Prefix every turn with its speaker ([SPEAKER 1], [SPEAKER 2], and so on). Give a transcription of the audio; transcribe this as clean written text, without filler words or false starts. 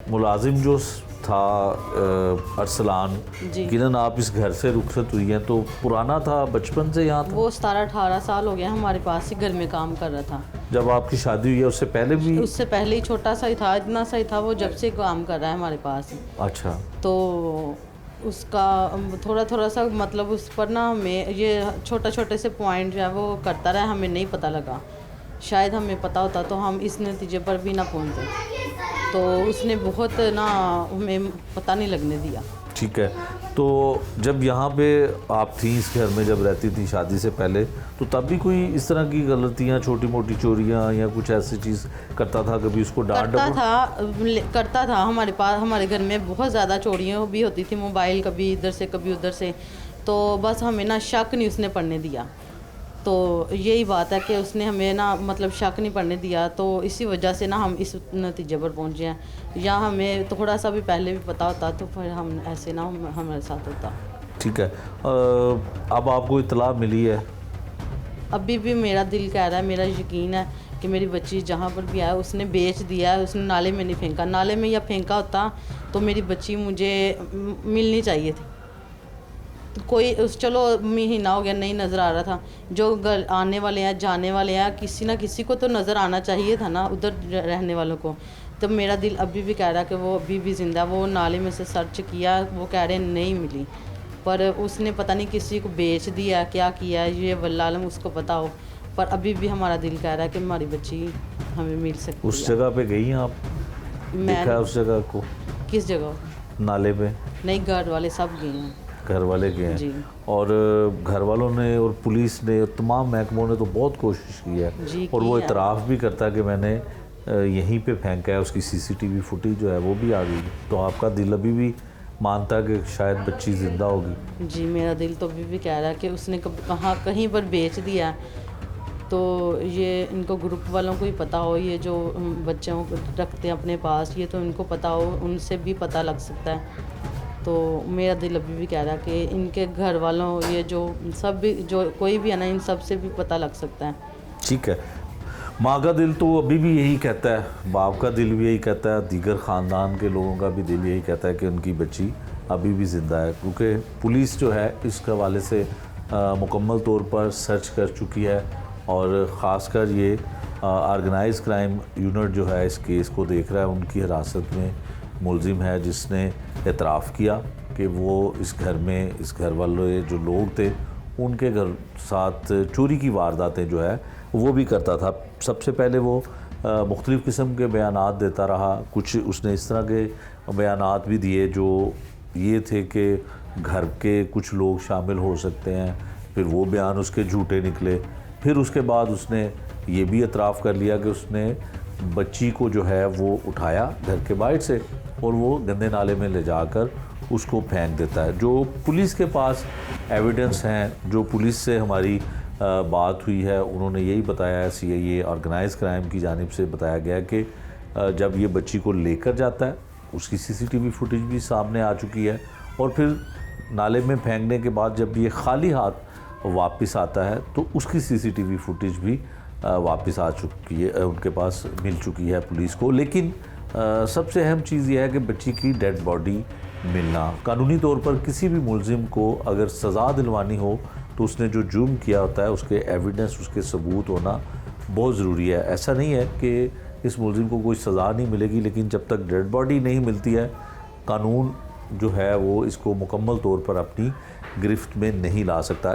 [SPEAKER 1] मुलाजिम जो था अरसलान,
[SPEAKER 2] जी।
[SPEAKER 1] यकीनन आप इस घर से रुखसत हुई हैं तो पुराना था, बचपन से यहाँ था?
[SPEAKER 2] वो 17-18 साल हो गया हमारे पास ही घर में काम कर रहा था।
[SPEAKER 1] जब आपकी शादी हुई है उससे पहले भी?
[SPEAKER 2] उससे पहले ही छोटा सा ही था, इतना सा ही था, वो जब से काम कर रहा है हमारे पास।
[SPEAKER 1] अच्छा।
[SPEAKER 2] तो उसका थोड़ा थोड़ा सा मतलब उस पर ना हमें ये छोटे छोटे से पॉइंट जो है वो करता रहा, हमें नहीं पता लगा। शायद हमें पता होता तो हम इस नतीजे पर भी ना पहुंचते। तो उसने बहुत ना हमें पता नहीं लगने दिया।
[SPEAKER 1] ठीक है, तो जब यहाँ पे आप थी इस घर में, जब रहती थी शादी से पहले, तो तब भी कोई इस तरह की गलतियाँ, छोटी मोटी चोरियाँ या कुछ ऐसी चीज़ करता था? कभी उसको डांट
[SPEAKER 2] करता था हमारे पास, हमारे घर में बहुत ज़्यादा चोरियाँ भी होती थी, मोबाइल कभी इधर से कभी उधर से। तो बस हमें ना शक नहीं उसने पड़ने दिया। तो यही बात है कि उसने हमें ना मतलब शक नहीं पड़ने दिया, तो इसी वजह से ना हम इस नतीजे पर पहुंचे हैं। या हमें थोड़ा सा भी पहले भी पता होता तो फिर हम ऐसे ना हमारे साथ होता।
[SPEAKER 1] ठीक है, अब आपको इतला मिली है?
[SPEAKER 2] अभी भी मेरा दिल कह रहा है, मेरा यकीन है कि मेरी बच्ची जहाँ पर भी आया उसने बेच दिया है, उसने नाले में नहीं फेंका। नाले में या फेंका होता तो मेरी बच्ची मुझे मिलनी चाहिए थी। कोई चलो महीना हो गया नहीं नज़र आ रहा था, जो आने वाले हैं जाने वाले हैं, किसी ना किसी को तो नज़र आना चाहिए था ना उधर रहने वालों को। तो मेरा दिल अभी भी कह रहा है कि वो अभी भी ज़िंदा। वो नाले में से सर्च किया, वो कह रहे नहीं मिली, पर उसने पता नहीं किसी को बेच दिया, क्या किया, ये वल्लाह आलम उसको पता हो। पर अभी भी हमारा दिल कह रहा है कि हमारी बच्ची हमें मिल सकती है।
[SPEAKER 1] उस जगह पे गई हैं आप? देखा है उस जगह को?
[SPEAKER 2] किस जगह?
[SPEAKER 1] नाले पे?
[SPEAKER 2] नहीं, घर वाले सब गए हैं।
[SPEAKER 1] घर वाले गए
[SPEAKER 2] जी।
[SPEAKER 1] हैं? और घर वालों ने और पुलिस ने और तमाम महकमों ने तो बहुत कोशिश की है,
[SPEAKER 2] जी,
[SPEAKER 1] और वो
[SPEAKER 2] की है।
[SPEAKER 1] इतराफ़ भी करता है कि मैंने यहीं पे फेंका है। उसकी सीसीटीवी फुटेज जो है वो भी आ गई। तो आपका दिल अभी भी मानता है कि शायद बच्ची ज़िंदा होगी?
[SPEAKER 2] जी, मेरा दिल तो अभी भी कह रहा है कि उसने कहाँ कहीं पर बेच दिया। तो ये इनको ग्रुप वालों को ही पता हो, ये जो बच्चों को रखते हैं अपने पास, ये तो इनको पता हो, उनसे भी पता लग सकता है। तो मेरा दिल अभी भी कह रहा है कि इनके घर वालों, ये जो सब भी, जो कोई भी है ना, इन सब से भी पता लग सकता है।
[SPEAKER 1] ठीक है, माँ का दिल तो अभी भी यही कहता है, बाप का दिल भी यही कहता है, दीगर ख़ानदान के लोगों का भी दिल यही कहता है कि उनकी बच्ची अभी भी ज़िंदा है। क्योंकि पुलिस जो है इस हवाले से मुकम्मल तौर पर सर्च कर चुकी है, और ख़ासकर ये ऑर्गेनाइज़ क्राइम यूनिट जो है इस केस को देख रहा है। उनकी हिरासत में मुलजिम है जिसने एतराफ़ किया कि वो इस घर में, इस घर वाले जो लोग थे उनके घर साथ चोरी की वारदातें जो है वो भी करता था। सबसे पहले वो मुख्तलिफ़ किस्म के बयानात देता रहा। कुछ उसने इस तरह के बयानात भी दिए जो ये थे कि घर के कुछ लोग शामिल हो सकते हैं, फिर वो बयान उसके झूठे निकले। फिर उसके बाद उसने ये भी एतराफ़ कर लिया कि उसने बच्ची को जो है वो उठाया घर के बाहर से और वो गंदे नाले में ले जाकर उसको फेंक देता है। जो पुलिस के पास एविडेंस हैं, जो पुलिस से हमारी बात हुई है, उन्होंने यही बताया है, सीआईए ऑर्गेनाइज क्राइम की जानिब से बताया गया कि जब ये बच्ची को लेकर जाता है उसकी सीसीटीवी फुटेज भी सामने आ चुकी है, और फिर नाले में फेंकने के बाद जब ये खाली हाथ वापस आता है तो उसकी सीसीटीवी फुटेज भी वापस आ चुकी है, उनके पास मिल चुकी है पुलिस को। लेकिन सबसे अहम चीज़ यह है कि बच्ची की डेड बॉडी मिलना। कानूनी तौर पर किसी भी मुलजिम को अगर सज़ा दिलवानी हो तो उसने जो जुर्म किया होता है उसके एविडेंस, उसके सबूत होना बहुत ज़रूरी है। ऐसा नहीं है कि इस मुलजिम को कोई सज़ा नहीं मिलेगी, लेकिन जब तक डेड बॉडी नहीं मिलती है कानून जो है वो इसको मुकम्मल तौर पर अपनी गिरफ्त में नहीं ला सकता।